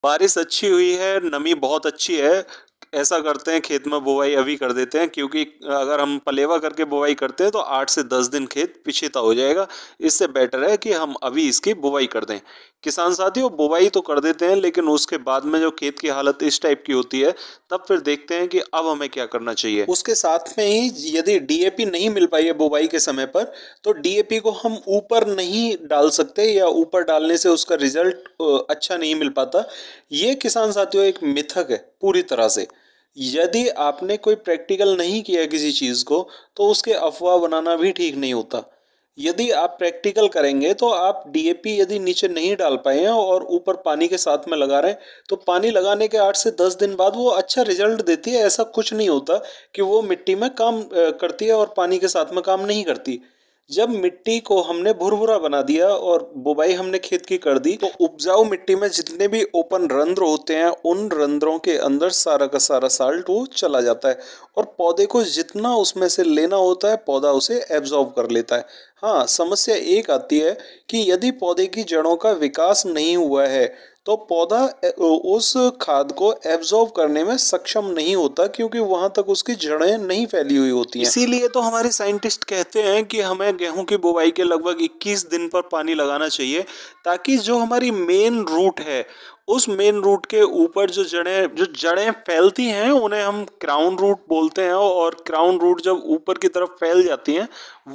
बारिश अच्छी हुई है, नमी बहुत अच्छी है। ऐसा करते हैं खेत में बुवाई अभी कर देते हैं, क्योंकि अगर हम पलेवा करके बुवाई करते हैं तो 8 से 10 दिन खेत पीछे-ता हो जाएगा। इससे बेटर है कि हम अभी इसकी बुवाई कर दें। किसान साथियों, बुवाई तो कर देते हैं, लेकिन उसके बाद में जो खेत की हालत इस टाइप की होती है, तब फिर देखते हैं कि अब हमें क्या करना चाहिए। उसके साथ में ही यदि डीएपी नहीं मिल पाई है बुवाई के समय पर, तो डीएपी को हम ऊपर नहीं डाल सकते, या ऊपर डालने से उसका रिजल्ट अच्छा नहीं मिल पाता। ये किसान साथियों एक मिथक है पूरी तरह से। यदि आपने कोई प्रैक्टिकल नहीं किया किसी चीज को, तो उसके अफवाह बनाना भी ठीक नहीं होता। यदि आप प्रैक्टिकल करेंगे तो आप डीएपी यदि नीचे नहीं डाल पाए हैं और ऊपर पानी के साथ में लगा रहे हैं, तो पानी लगाने के 8 से 10 दिन बाद वो अच्छा रिजल्ट देती है। ऐसा कुछ नहीं होता कि वो मिट्टी में काम करती है और पानी के साथ में काम नहीं करती। जब मिट्टी को हमने भुरभुरा बना दिया और बुवाई हमने खेत की कर दी, तो उपजाऊ मिट्टी में जितने भी ओपन रंध्र होते हैं, उन रंध्रों के अंदर सारा का सारा साल्ट वो चला जाता है, और पौधे को जितना उसमें से लेना होता है पौधा उसे एब्जॉर्ब कर लेता है। हाँ, समस्या एक आती है कि यदि पौधे की जड़ों का विकास नहीं हुआ है, तो पौधा उस खाद को एब्जॉर्ब करने में सक्षम नहीं होता, क्योंकि वहां तक उसकी जड़ें नहीं फैली हुई होती हैं। इसीलिए तो हमारे साइंटिस्ट कहते हैं कि हमें गेहूं की बुवाई के लगभग 21 दिन पर पानी लगाना चाहिए, ताकि जो हमारी मेन रूट है, उस मेन रूट के ऊपर जो जड़ें फैलती हैं, उन्हें हम क्राउन रूट बोलते हैं। और क्राउन रूट जब ऊपर की तरफ फैल जाती हैं,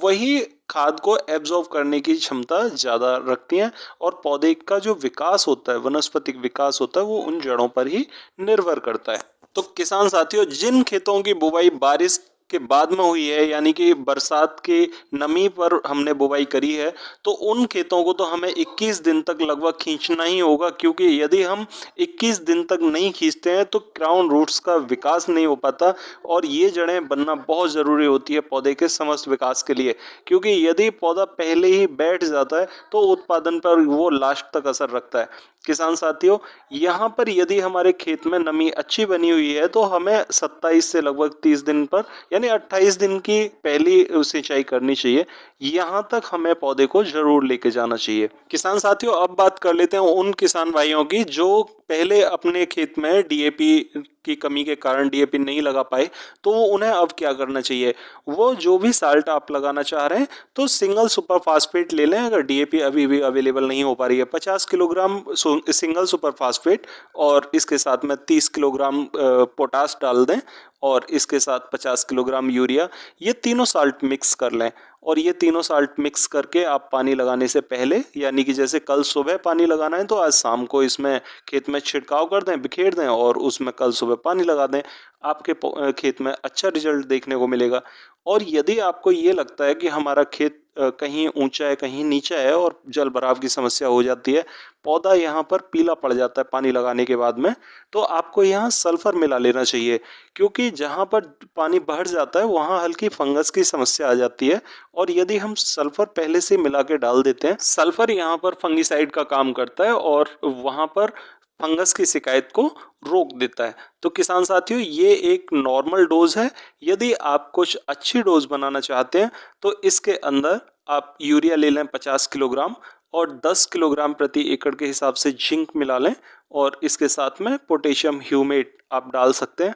वही खाद को एब्जॉर्ब करने की क्षमता ज्यादा रखती हैं, और पौधे का जो विकास होता है, वनस्पतिक विकास होता है, वो उन जड़ों पर ही निर्भर करता है। तो किसान साथियों, जिन खेतों की बुवाई बारिश के बाद में हुई है, यानी कि बरसात की नमी पर हमने बुवाई करी है, तो उन खेतों को तो हमें 21 दिन तक लगभग खींचना ही होगा, क्योंकि यदि हम 21 दिन तक नहीं खींचते हैं तो क्राउन रूट्स का विकास नहीं हो पाता, और ये जड़ें बनना बहुत ज़रूरी होती है पौधे के समस्त विकास के लिए। क्योंकि यदि पौधा पहले ही बैठ जाता है तो उत्पादन पर वो लास्ट तक असर रखता है। किसान साथियों, यहाँ पर यदि हमारे खेत में नमी अच्छी बनी हुई है, तो हमें 27 से लगभग 30 दिन पर, यानी 28 दिन की पहली सिंचाई करनी चाहिए। यहाँ तक हमें पौधे को जरूर लेके जाना चाहिए। किसान साथियों, अब बात कर लेते हैं उन किसान भाइयों की जो पहले अपने खेत में डीएपी की कमी के कारण डीएपी नहीं लगा पाए, तो उन्हें अब क्या करना चाहिए। वो जो भी साल्ट आप लगाना चाह रहे हैं, तो सिंगल सुपर फास्फेट ले लें। अगर डीएपी अभी भी अवेलेबल नहीं हो पा रही है, 50 किलोग्राम सिंगल सुपर फास्फेट, और इसके साथ में 30 किलोग्राम पोटास डाल दें, और इसके साथ 50 किलोग्राम यूरिया, ये तीनों साल्ट मिक्स कर लें। और ये तीनों साल्ट मिक्स करके आप पानी लगाने से पहले, यानी कि जैसे कल सुबह पानी लगाना है, तो आज शाम को इसमें खेत में छिड़काव कर दें, बिखेर दें, और उसमें कल सुबह पानी लगा दें। आपके खेत में अच्छा रिजल्ट देखने को मिलेगा। और यदि आपको ये लगता है कि हमारा खेत कहीं ऊंचा है, कहीं नीचा है, और जल भराव की समस्या हो जाती है, पौधा यहाँ पर पीला पड़ जाता है पानी लगाने के बाद में, तो आपको यहाँ सल्फर मिला लेना चाहिए। क्योंकि जहाँ पर पानी बढ़ जाता है, वहाँ हल्की फंगस की समस्या आ जाती है, और यदि हम सल्फर पहले से मिला के डाल देते हैं, सल्फर यहाँ पर फंगिसाइड का काम करता है, और वहाँ पर फंगस की शिकायत को रोक देता है। तो किसान साथियों, ये एक नॉर्मल डोज है। यदि आप कुछ अच्छी डोज बनाना चाहते हैं, तो इसके अंदर आप यूरिया ले लें 50 किलोग्राम, और 10 किलोग्राम प्रति एकड़ के हिसाब से जिंक मिला लें, और इसके साथ में पोटेशियम ह्यूमेट आप डाल सकते हैं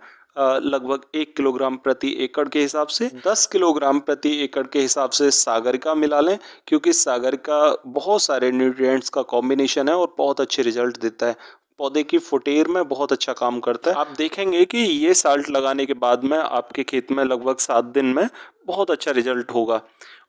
लगभग 1 किलोग्राम प्रति एकड़ के हिसाब से। 10 किलोग्राम प्रति एकड़ के हिसाब से सागरिका मिला लें, क्योंकि सागरिका बहुत सारे न्यूट्रिएंट्स का कॉम्बिनेशन है और बहुत अच्छे रिजल्ट देता है। पौधे की फुटेर में बहुत अच्छा काम करता है। आप देखेंगे कि ये साल्ट लगाने के बाद में आपके खेत में लगभग 7 दिन में बहुत अच्छा रिजल्ट होगा।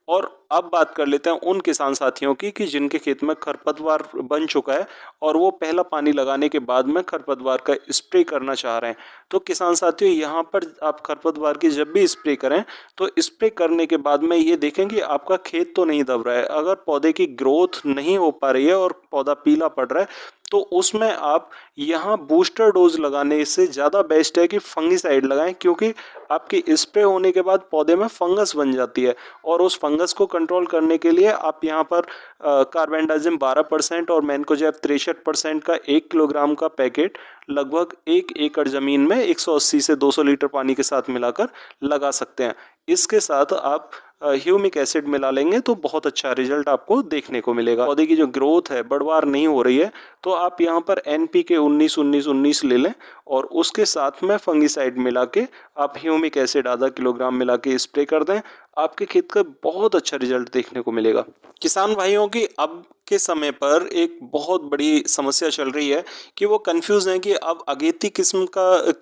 और अब बात कर लेते हैं उन किसान साथियों की कि जिनके खेत में खरपतवार बन चुका है, और वो पहला पानी लगाने के बाद में खरपतवार का स्प्रे करना चाह रहे हैं। तो किसान साथियों, यहाँ पर आप खरपतवार की जब भी स्प्रे करें, तो स्प्रे करने के बाद में ये देखें कि आपका खेत तो नहीं दब रहा है। अगर पौधे की ग्रोथ नहीं हो पा रही है और पौधा पीला पड़ रहा है, तो उसमें आप यहाँ बूस्टर डोज लगाने से ज़्यादा बेस्ट है कि फंगिसाइड लगाएं, क्योंकि आपकी स्प्रे होने के बाद पौधे में फंगस बन जाती है, और उस फंगस को कंट्रोल करने के लिए आप यहाँ पर कार्बेंडाजिम 12% और मैनकोजेब 63% का 1 किलोग्राम का पैकेट लगभग 1 एकड़ ज़मीन में 180 से 200 लीटर पानी के साथ मिलाकर लगा सकते हैं। इसके साथ आप ह्यूमिक एसिड मिला लेंगे तो बहुत अच्छा रिजल्ट आपको देखने को मिलेगा। पौधे की जो ग्रोथ है, बढ़वार नहीं हो रही है, तो आप यहाँ पर NPK 19-19-19 ले लें और उसके साथ में फंगिसाइड मिला के आप ह्यूमिक एसिड आधा किलोग्राम मिला के स्प्रे कर दें। आपके खेत का बहुत अच्छा रिजल्ट देखने को मिलेगा। किसान भाइयों की अब के समय पर एक बहुत बड़ी समस्या चल रही है कि वो कंफ्यूज हैं कि अब अगेती किस्म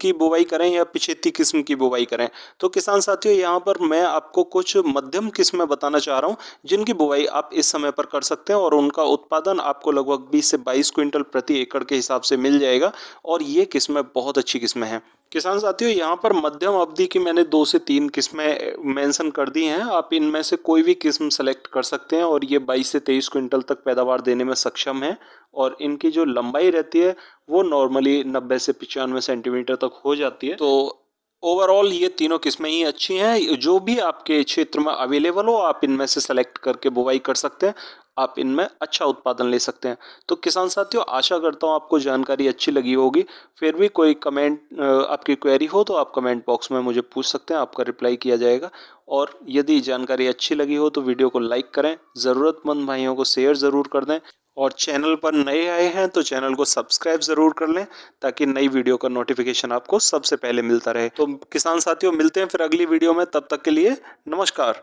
की बुवाई करें या पिछेती किस्म की बुवाई करें। तो किसान साथियों, यहाँ पर मैं आपको कुछ मध्यम किस्में बताना चाह रहा हूँ जिनकी बुवाई आप इस समय पर कर सकते हैं और उनका उत्पादन आपको लगभग 20 से 22 क्विंटल प्रति एकड़ के हिसाब से मिल जाएगा और ये किस्में बहुत अच्छी किस्में हैं। किसान साथियों, यहाँ पर मध्यम अवधि की मैंने 2 से 3 किस्में मेंशन कर दी हैं। आप इनमें से कोई भी किस्म सेलेक्ट कर सकते हैं और ये 22 से 23 क्विंटल तक पैदावार देने में सक्षम है और इनकी जो लंबाई रहती है वो नॉर्मली 90 से 95 सेंटीमीटर तक हो जाती है। तो ओवरऑल ये तीनों किस्में ही अच्छी हैं। जो भी आपके क्षेत्र में अवेलेबल हो आप इनमें से सेलेक्ट करके बुवाई कर सकते हैं। आप इनमें अच्छा उत्पादन ले सकते हैं। तो किसान साथियों, आशा करता हूँ आपको जानकारी अच्छी लगी होगी। फिर भी कोई कमेंट आपकी क्वेरी हो तो आप कमेंट बॉक्स में मुझे पूछ सकते हैं, आपका रिप्लाई किया जाएगा। और यदि जानकारी अच्छी लगी हो तो वीडियो को लाइक करें, ज़रूरतमंद भाइयों को शेयर ज़रूर कर दें और चैनल पर नए आए हैं तो चैनल को सब्सक्राइब ज़रूर कर लें ताकि नई वीडियो का नोटिफिकेशन आपको सबसे पहले मिलता रहे। तो किसान साथियों, मिलते हैं फिर अगली वीडियो में। तब तक के लिए नमस्कार।